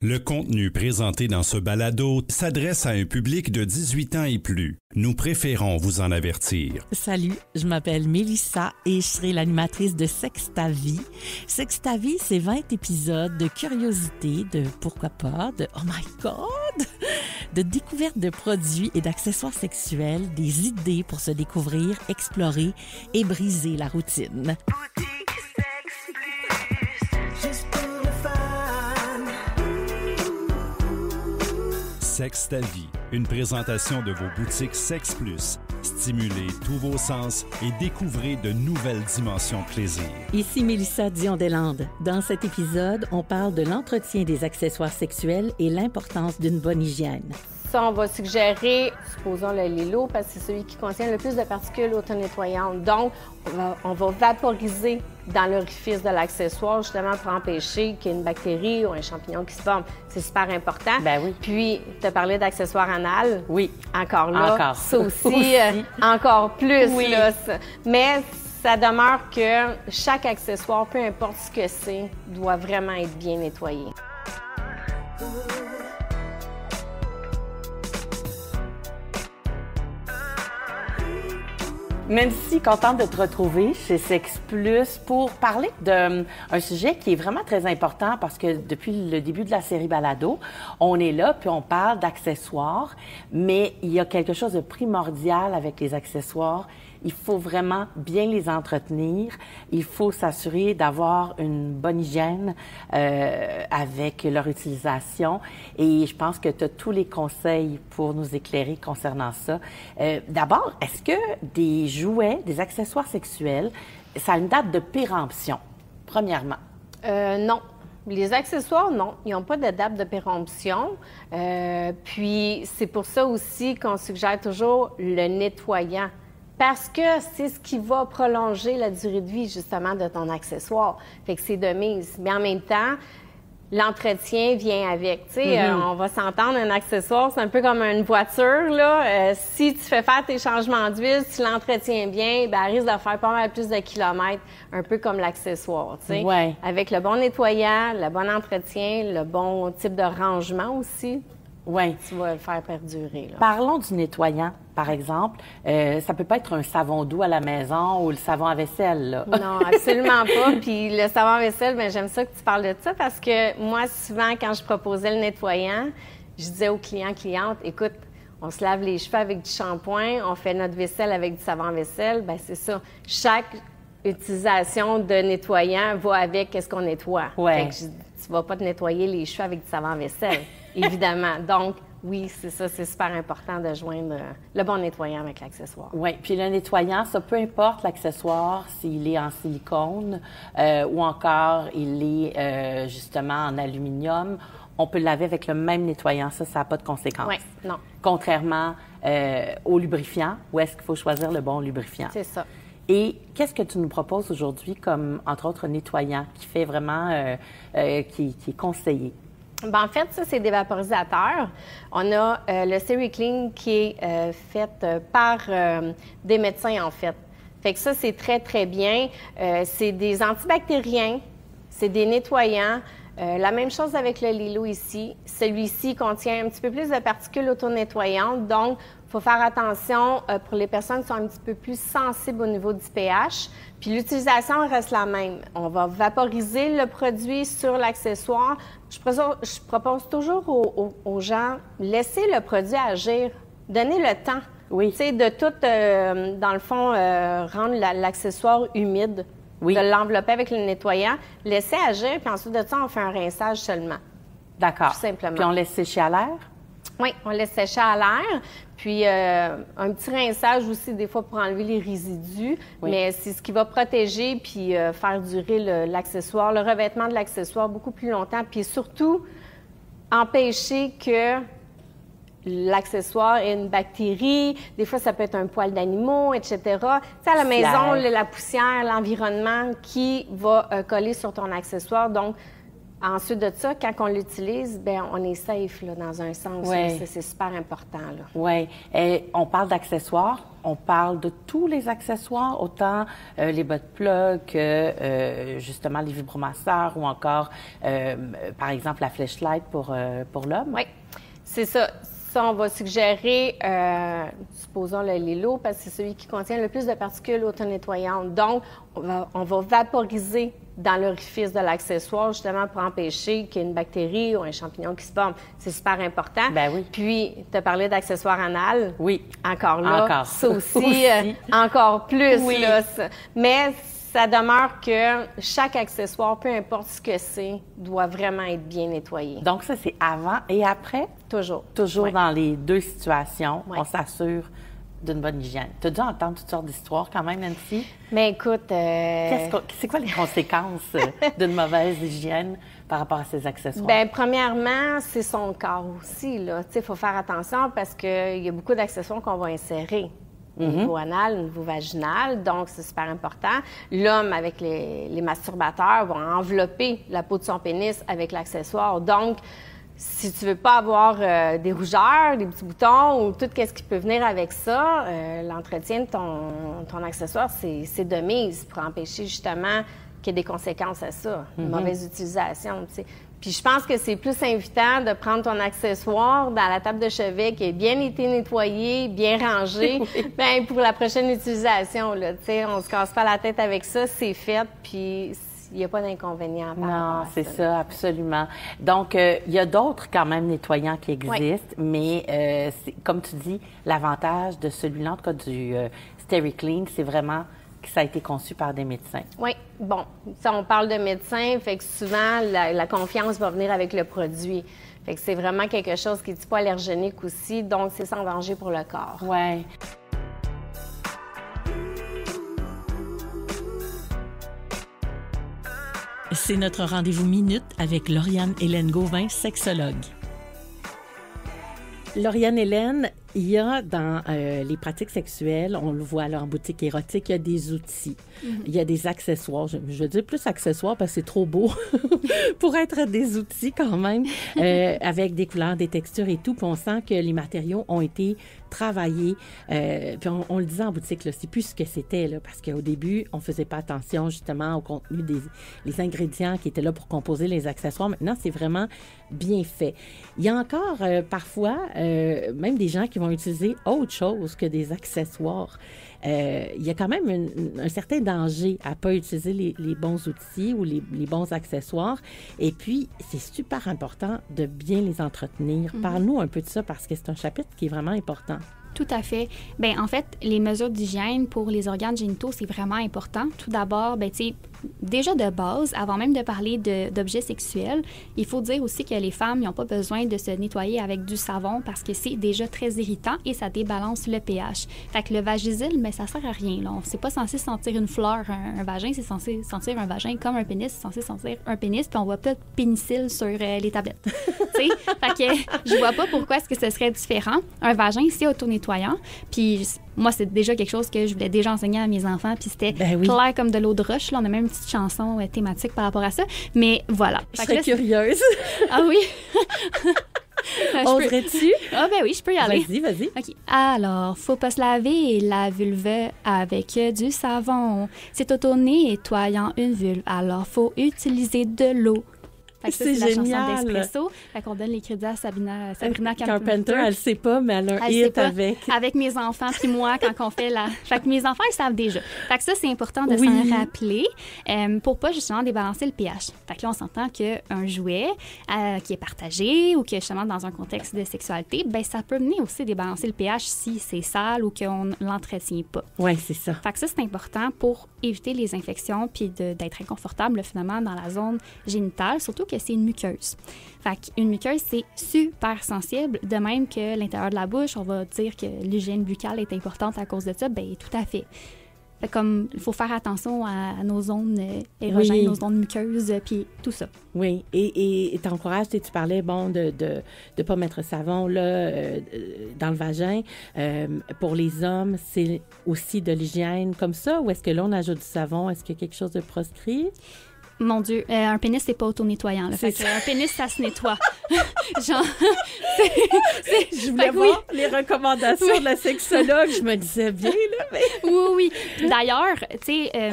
Le contenu présenté dans ce balado s'adresse à un public de 18 ans et plus. Nous préférons vous en avertir. Salut, je m'appelle Mélissa et je serai l'animatrice de Sexe ta vie. Sexe ta vie, c'est 20 épisodes de curiosité, de pourquoi pas, de oh my God, de découverte de produits et d'accessoires sexuels, des idées pour se découvrir, explorer et briser la routine. Sexe ta vie, une présentation de vos boutiques Sexe Plus. Stimulez tous vos sens et découvrez de nouvelles dimensions de plaisir. Ici Mélissa Dion-Deslandes. Dans cet épisode, on parle de l'entretien des accessoires sexuels et l'importance d'une bonne hygiène. Ça, on va suggérer, supposons le Lilo, parce que c'est celui qui contient le plus de particules auto-nettoyantes. Donc, on va vaporiser dans l'orifice de l'accessoire, justement pour empêcher qu'il y ait une bactérie ou un champignon qui se forme. C'est super important. Ben oui. Puis, tu as parlé d'accessoires anal. Oui. Encore là. Encore. Ça aussi, encore plus. Oui. Là, mais ça demeure que chaque accessoire, peu importe ce que c'est, doit vraiment être bien nettoyé. Merci, contente de te retrouver chez Sexe Plus pour parler d'un sujet qui est vraiment très important parce que depuis le début de la série Balado, on est là puis on parle d'accessoires, mais il y a quelque chose de primordial avec les accessoires. Il faut vraiment bien les entretenir. Il faut s'assurer d'avoir une bonne hygiène avec leur utilisation. Et je pense que tu as tous les conseils pour nous éclairer concernant ça. D'abord, est-ce que des jouets, des accessoires sexuels, ça a une date de péremption, premièrement? Non. Les accessoires, non. Ils n'ont pas de date de péremption. Puis, c'est pour ça aussi qu'on suggère toujours le nettoyant. Parce que c'est ce qui va prolonger la durée de vie, justement, de ton accessoire. Fait que c'est de mise. Mais en même temps, l'entretien vient avec. Tu sais, on va s'entendre, un accessoire, c'est un peu comme une voiture, là. Si tu fais faire tes changements d'huile, si tu l'entretiens bien, ben, elle risque de faire pas mal plus de kilomètres, un peu comme l'accessoire, tu sais. Ouais. Avec le bon nettoyant, le bon entretien, le bon type de rangement aussi. Oui. Tu vas le faire perdurer, là. Parlons du nettoyant, par exemple. Ça peut pas être un savon doux à la maison ou le savon à vaisselle, là. Non, absolument pas. Puis le savon à vaisselle, bien, j'aime ça que tu parles de ça parce que moi, souvent, quand je proposais le nettoyant, je disais aux clientes, écoute, on se lave les cheveux avec du shampoing, on fait notre vaisselle avec du savon à vaisselle. Bien, c'est ça. Chaque utilisation de nettoyant va avec qu'est-ce qu'on nettoie. Ouais. Fait que tu vas pas te nettoyer les cheveux avec du savon à vaisselle, évidemment. Donc, oui, c'est ça, c'est super important de joindre le bon nettoyant avec l'accessoire. Oui, puis le nettoyant, ça, peu importe l'accessoire, s'il est en silicone ou encore il est justement en aluminium, on peut le laver avec le même nettoyant. Ça n'a pas de conséquences. Oui, non. Contrairement au lubrifiant, où est-ce qu'il faut choisir le bon lubrifiant? C'est ça. Et qu'est-ce que tu nous proposes aujourd'hui comme, entre autres, nettoyant qui fait vraiment, qui est conseillé? Ben, en fait, ça, c'est des vaporisateurs. On a le SteriClean qui est fait par des médecins, en fait. Fait que ça, c'est très, très bien. C'est des antibactériens, c'est des nettoyants. La même chose avec le Lilo ici. Celui-ci contient un petit peu plus de particules auto-nettoyantes, donc il faut faire attention pour les personnes qui sont un petit peu plus sensibles au niveau du pH. Puis l'utilisation reste la même. On va vaporiser le produit sur l'accessoire. Je propose toujours aux gens, laissez le produit agir, donnez le temps. Oui. Tu sais, de tout, dans le fond, rendre l'accessoire humide. Oui. De l'envelopper avec le nettoyant, laisser agir, puis ensuite de ça, on fait un rinçage seulement. D'accord. Tout simplement. Puis on laisse sécher à l'air? Oui, on laisse sécher à l'air. Puis un petit rinçage aussi, des fois, pour enlever les résidus. Oui. Mais c'est ce qui va protéger puis faire durer l'accessoire, le revêtement de l'accessoire beaucoup plus longtemps. Puis surtout, empêcher que l'accessoire ait une bactérie. Des fois, ça peut être un poil d'animaux, etc. Tu sais, à la maison, la poussière, l'environnement qui va coller sur ton accessoire. Donc, Ensuite de ça, quand on l'utilise, bien, on est safe là, dans un sens. Ouais. C'est super important. Là. Oui. On parle d'accessoires. On parle de tous les accessoires, autant les bottes plug que justement les vibromasseurs ou encore, par exemple, la flashlight pour l'homme. Oui, c'est ça. Ça, on va suggérer, supposons le Lilo, parce que c'est celui qui contient le plus de particules auto-nettoyantes. Donc, on va vaporiser dans l'orifice de l'accessoire, justement, pour empêcher qu'il y ait une bactérie ou un champignon qui se forme. C'est super important. Ben oui. Puis, tu as parlé d'accessoires anal. Oui. Encore là. Encore. Ça aussi, encore plus. Oui. Là, mais ça demeure que chaque accessoire, peu importe ce que c'est, doit vraiment être bien nettoyé. Donc, ça, c'est avant et après? Toujours. Toujours Ouais. dans les deux situations, Ouais. on s'assure d'une bonne hygiène. Tu as dû entendre toutes sortes d'histoires quand même, Nancy? Mais écoute... C'est quoi les conséquences d'une mauvaise hygiène par rapport à ces accessoires? Bien, premièrement, c'est son corps aussi, là. Tu sais, il faut faire attention parce qu'il y a beaucoup d'accessoires qu'on va insérer. Au niveau anal, au niveau vaginal, donc c'est super important. L'homme, avec les masturbateurs, vont envelopper la peau de son pénis avec l'accessoire. Donc, si tu veux pas avoir des rougeurs, des petits boutons ou tout ce qui peut venir avec ça, l'entretien de ton accessoire, c'est de mise pour empêcher justement qu'il y ait des conséquences à ça, une mauvaise utilisation, tu sais. Puis je pense que c'est plus invitant de prendre ton accessoire dans la table de chevet qui est bien été nettoyé, bien rangé, bien pour la prochaine utilisation, là, tu sais, on se casse pas la tête avec ça, c'est fait, puis il n'y a pas d'inconvénient par rapport Non, à c'est ça. ça, absolument. Donc, il y a d'autres quand même nettoyants qui existent, mais comme tu dis, l'avantage de celui-là, en tout cas du SteriClean, c'est vraiment que ça a été conçu par des médecins. Oui, bon, ça, on parle de médecins, fait que souvent, la confiance va venir avec le produit. Fait que c'est vraiment quelque chose qui n'est pas allergénique aussi, donc c'est sans danger pour le corps. Ouais. C'est notre rendez-vous minute avec Lauriane Hélène Gauvin, sexologue. Lauriane Hélène, il y a dans les pratiques sexuelles, on le voit là en boutique érotique, il y a des outils, il y a des accessoires. Je veux dire plus accessoires parce que c'est trop beau pour être des outils quand même, avec des couleurs, des textures et tout. Puis on sent que les matériaux ont été travaillés. Puis on le disait en boutique, là, c'est plus ce que c'était, là, parce qu'au début, on faisait pas attention justement au contenu des ingrédients qui étaient là pour composer les accessoires. Maintenant, c'est vraiment bien fait. Il y a encore parfois même des gens qui vont utiliser autre chose que des accessoires. Il y a quand même un certain danger à ne pas utiliser les bons outils ou les bons accessoires. Et puis, c'est super important de bien les entretenir. Parle-nous un peu de ça parce que c'est un chapitre qui est vraiment important. Tout à fait. Bien, en fait, les mesures d'hygiène pour les organes génitaux, c'est vraiment important. Tout d'abord, bien, tu sais, déjà de base, avant même de parler d'objets sexuels, il faut dire aussi que les femmes n'ont pas besoin de se nettoyer avec du savon parce que c'est déjà très irritant et ça débalance le pH. Fait que le Vagisil, mais ça sert à rien. Là. C'est pas censé sentir une fleur, un vagin, c'est censé sentir un vagin comme un pénis, c'est censé sentir un pénis, puis on voit pas de pénicile sur les tablettes. Tu sais? Fait que je vois pas pourquoi est-ce que ce serait différent. Un vagin, c'est auto-nettoyant, puis moi, c'est déjà quelque chose que je voulais déjà enseigner à mes enfants, puis c'était clair comme de l'eau de roche. Là, on a même une petite chanson thématique par rapport à ça. Mais voilà. Je serais curieuse. Ah oui? Oserais-tu? Ah ben oui, je peux y aller. Vas-y. OK. Alors, faut pas se laver la vulve avec du savon. C'est auto-nettoyant une vulve, alors faut utiliser de l'eau. Fait que ça, c'est la génial. chanson d'Espresso. Fait qu'on donne les crédits à Sabrina Carpenter, elle sait pas, mais elle a un hit avec. Avec mes enfants, puis moi, quand on fait la... Fait que mes enfants, ils savent déjà. Fait que ça, c'est important de s'en rappeler pour pas justement débalancer le pH. Fait que là, on s'entend qu'un jouet qui est partagé ou que justement dans un contexte de sexualité, ben ça peut venir aussi débalancer le pH si c'est sale ou qu'on l'entretient pas. Oui, c'est ça. Fait que ça, c'est important pour éviter les infections puis d'être inconfortable finalement dans la zone génitale, surtout que c'est une muqueuse. Fait qu'une muqueuse, c'est super sensible, de même que l'intérieur de la bouche, on va dire que l'hygiène buccale est importante à cause de ça, bien, tout à fait. Fait comme, il faut faire attention à nos zones érogènes, nos zones muqueuses, puis tout ça. Oui, et t'encourages, tu parlais, bon, de pas mettre savon, là, dans le vagin. Pour les hommes, c'est aussi de l'hygiène comme ça, ou est-ce que là, on ajoute du savon? Est-ce qu'il y a quelque chose de proscrit? Mon Dieu, un pénis, c'est pas auto-nettoyant. Là. Fait que, un pénis, ça se nettoie. Genre, je voulais voir les recommandations de la sexologue. Je me disais bien, là. Mais... Oui. D'ailleurs, tu sais,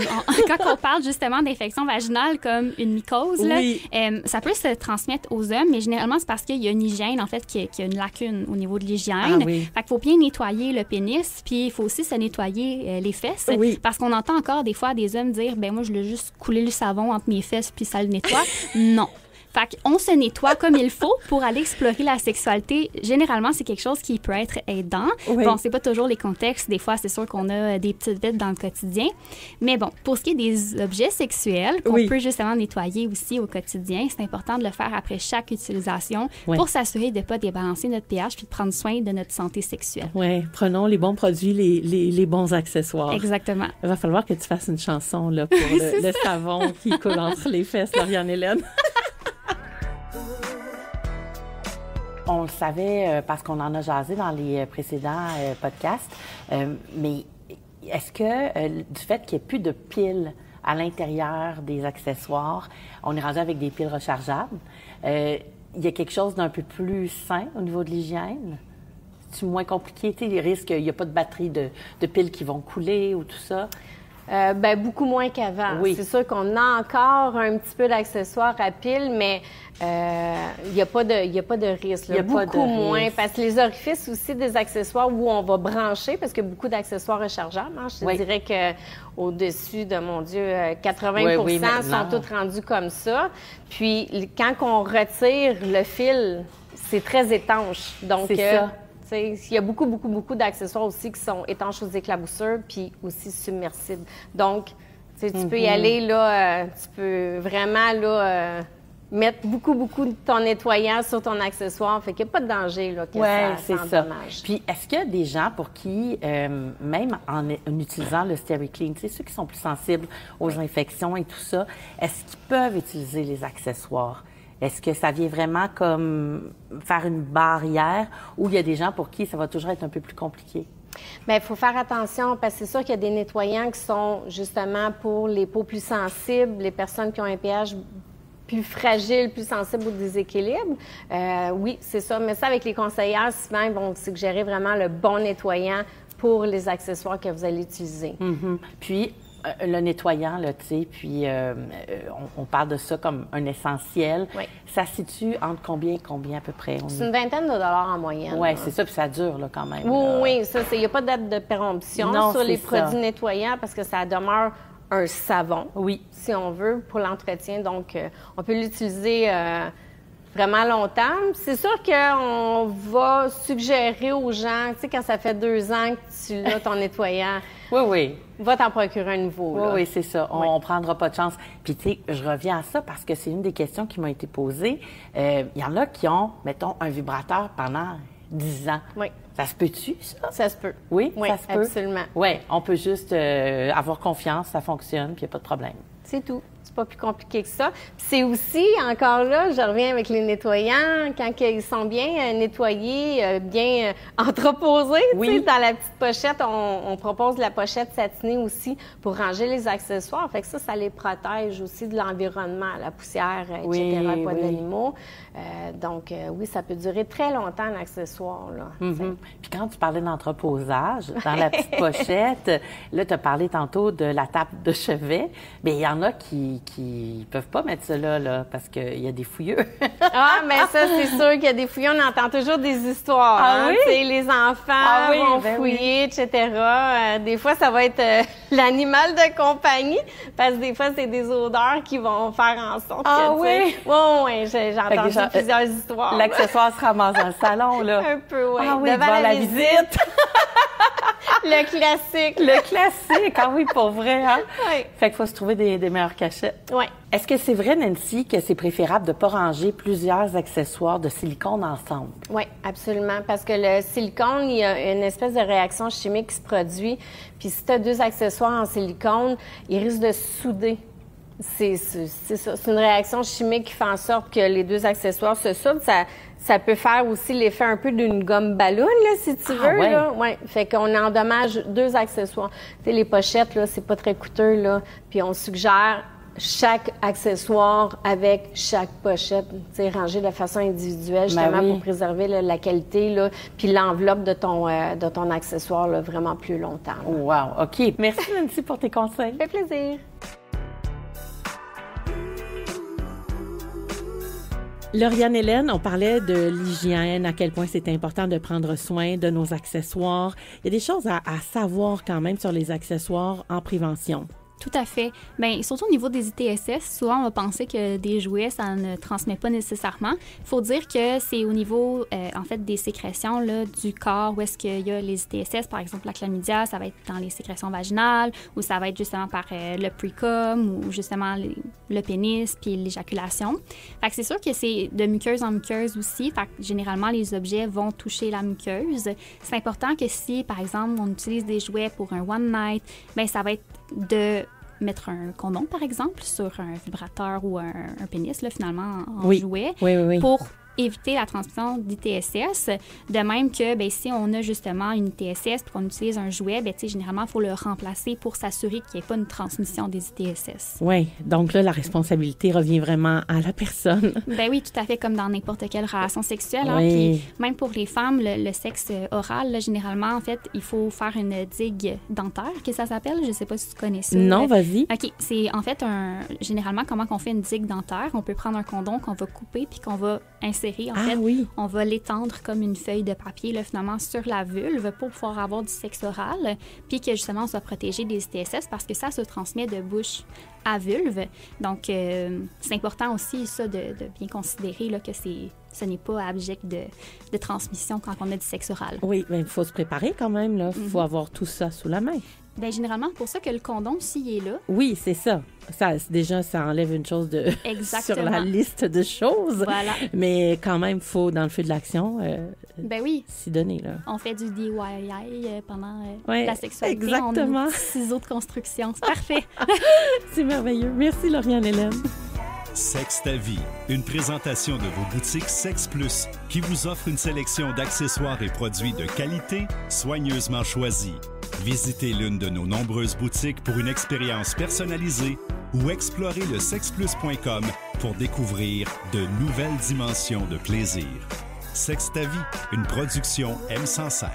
quand on parle justement d'infection vaginale comme une mycose, là, ça peut se transmettre aux hommes, mais généralement, c'est parce qu'il y a une hygiène, en fait, qui a une lacune au niveau de l'hygiène. Fait qu'il faut bien nettoyer le pénis, puis il faut aussi se nettoyer les fesses. Parce qu'on entend encore des fois des hommes dire, ben moi, je l'ai juste coulé le savon entre mes fesses, puis ça le nettoie. Non. Fait qu'on se nettoie comme il faut pour aller explorer la sexualité. Généralement, c'est quelque chose qui peut être aidant. Bon, c'est pas toujours les contextes. Des fois, c'est sûr qu'on a des petites vides dans le quotidien. Mais bon, pour ce qui est des objets sexuels, qu'on peut justement nettoyer aussi au quotidien, c'est important de le faire après chaque utilisation pour s'assurer de ne pas débalancer notre pH puis de prendre soin de notre santé sexuelle. Oui, prenons les bons produits, les bons accessoires. Exactement. Il va falloir que tu fasses une chanson là, pour le savon qui coule entre les fesses, Lauriane-Hélène. On le savait parce qu'on en a jasé dans les précédents podcasts, mais est-ce que du fait qu'il n'y ait plus de piles à l'intérieur des accessoires, on est rendu avec des piles rechargeables, il y a quelque chose d'un peu plus sain au niveau de l'hygiène? C'est moins compliqué? Tu sais, les risques, il n'y a pas de batterie de piles qui vont couler ou tout ça? Beaucoup moins qu'avant. Oui. C'est sûr qu'on a encore un petit peu d'accessoires à piles, mais il n'y a pas de risque. Là. Beaucoup moins. Parce que les orifices aussi des accessoires où on va brancher, parce qu'il y a beaucoup d'accessoires rechargeables. Hein. Je te dirais qu'au-dessus de, mon Dieu, 80 sont tous rendus comme ça. Puis, quand on retire le fil, c'est très étanche. Donc, c'est ça. Il y a beaucoup d'accessoires aussi qui sont étanches aux éclaboussures puis aussi submersibles. Donc, tu peux y aller, là, tu peux vraiment là, mettre beaucoup de ton nettoyant sur ton accessoire. Fait qu'il n'y a pas de danger là, que ça endommage. Puis, est-ce qu'il y a des gens pour qui, même en utilisant le SteriClean, tu sais, ceux qui sont plus sensibles aux infections et tout ça, est-ce qu'ils peuvent utiliser les accessoires? Est-ce que ça vient vraiment comme faire une barrière ou il y a des gens pour qui ça va toujours être un peu plus compliqué? Bien, il faut faire attention parce que c'est sûr qu'il y a des nettoyants qui sont justement pour les peaux plus sensibles, les personnes qui ont un pH plus fragile, plus sensible au déséquilibre. Oui, c'est ça. Mais ça, avec les conseillères, souvent, ils vont suggérer vraiment le bon nettoyant pour les accessoires que vous allez utiliser. Puis, le nettoyant, là, tu sais, puis on parle de ça comme un essentiel. Ça se situe entre combien à peu près? C'est une vingtaine de dollars en moyenne. Oui, c'est ça, puis ça dure, là, quand même. Oui, ça, il n'y a pas de date de péremption sur les produits nettoyants parce que ça demeure un savon, si on veut, pour l'entretien. Donc, on peut l'utiliser vraiment longtemps. C'est sûr qu'on va suggérer aux gens, tu sais, quand ça fait 2 ans que tu l'as, ton nettoyant, va t'en procurer un nouveau. Oui, c'est ça. On ne prendra pas de chance. Puis, tu sais, je reviens à ça parce que c'est une des questions qui m'a été posée. Il y en a qui ont, mettons, un vibrateur pendant 10 ans. Oui. Ça se peut-tu, ça? Ça se peut. Oui, ça se peut. Absolument. Oui, on peut juste avoir confiance, ça fonctionne, puis il n'y a pas de problème. C'est tout. C'est pas plus compliqué que ça. Puis c'est aussi, encore là, je reviens avec les nettoyants, quand ils sont bien nettoyés, bien entreposés, tu sais, dans la petite pochette, on propose la pochette satinée aussi pour ranger les accessoires. Fait que ça les protège aussi de l'environnement, la poussière, etc., le poids d'animaux. Donc, oui, ça peut durer très longtemps, un accessoire, là. Puis quand tu parlais d'entreposage, dans la petite pochette, là, tu as parlé tantôt de la table de chevet, mais il y en a qui peuvent pas mettre ça là, parce qu'il y a des fouilleux. Mais ça, c'est sûr qu'il y a des fouilleux. On entend toujours des histoires. Tu sais, les enfants vont fouiller, etc. Des fois, ça va être l'animal de compagnie, parce que des fois, c'est des odeurs qui vont faire en sorte que, j'ai entendu plusieurs histoires. L'accessoire se ramasse dans le salon, là. Un peu, devant la visite. Le classique. Le classique, pour vrai, hein? Fait qu'il faut se trouver des meilleures cachettes. Oui. Est-ce que c'est vrai, Nancy, que c'est préférable de ne pas ranger plusieurs accessoires de silicone ensemble? Oui, absolument. Parce que le silicone, il y a une espèce de réaction chimique qui se produit. Puis si tu as 2 accessoires en silicone, ils risquent de se souder. C'est ça. C'est une réaction chimique qui fait en sorte que les 2 accessoires se soudent. Ça peut faire aussi l'effet un peu d'une gomme ballon, là, si tu veux. Là. Fait qu'on endommage 2 accessoires. Tu sais, les pochettes, là, c'est pas très coûteux, là. Puis on suggère chaque accessoire avec chaque pochette, rangé de façon individuelle, justement pour préserver la qualité, là, puis l'enveloppe de ton accessoire là, vraiment plus longtemps. Là. Wow, OK. Merci, Nancy, pour tes conseils. Ça fait plaisir. Lauriane Hélène, on parlait de l'hygiène, à quel point c'est important de prendre soin de nos accessoires. Il y a des choses à savoir quand même sur les accessoires en prévention. Tout à fait. Bien, surtout au niveau des ITSS, souvent on va penser que des jouets, ça ne transmet pas nécessairement. Il faut dire que c'est au niveau, en fait, des sécrétions là, du corps où est-ce qu'il y a les ITSS. Par exemple, la chlamydia, ça va être dans les sécrétions vaginales ou ça va être justement par le précum ou justement le pénis puis l'éjaculation. Fait que c'est sûr que c'est de muqueuse en muqueuse aussi. Fait que généralement, les objets vont toucher la muqueuse. C'est important que si, par exemple, on utilise des jouets pour un one night, bien, ça va être de mettre un condom, par exemple, sur un vibrateur ou un pénis, là, finalement, en jouet, pour éviter la transmission d'ITSS. De même que ben, si on a justement une ITSS et qu'on utilise un jouet, ben, généralement, il faut le remplacer pour s'assurer qu'il n'y ait pas une transmission des ITSS. Oui, donc là, la responsabilité revient vraiment à la personne. Ben oui, tout à fait, comme dans n'importe quelle relation sexuelle. Hein, puis même pour les femmes, le sexe oral, là, généralement, en fait, il faut faire une digue dentaire, que ça s'appelle. Je ne sais pas si tu connais ça. Non, vas-y. OK, c'est en fait, généralement, comment on fait une digue dentaire? On peut prendre un condom qu'on va couper puis qu'on va insérer. En fait, on va l'étendre comme une feuille de papier, là, finalement, sur la vulve pour pouvoir avoir du sexe oral, puis que, justement, on soit protégé des ITSS parce que ça se transmet de bouche à vulve. Donc, c'est important aussi, ça, de bien considérer là, que ce n'est pas abject de transmission quand on a du sexe oral. Oui, mais il faut se préparer quand même, là. Il faut avoir tout ça sous la main. Bien, généralement, pour ça que le condom, s'il est là... Oui, c'est ça. Déjà, ça enlève une chose sur la liste de choses. Voilà. Mais quand même, il faut, dans le feu de l'action, ben oui. s'y donner. Là. On fait du DIY pendant la sexualité. Exactement. On a des ciseaux de construction. C'est parfait. C'est merveilleux. Merci, Lauriane Hélène. Sexe ta vie, une présentation de vos boutiques Sexe Plus qui vous offre une sélection d'accessoires et produits de qualité soigneusement choisis. Visitez l'une de nos nombreuses boutiques pour une expérience personnalisée ou explorez le sexplus.com pour découvrir de nouvelles dimensions de plaisir. Sexe ta vie, une production M105.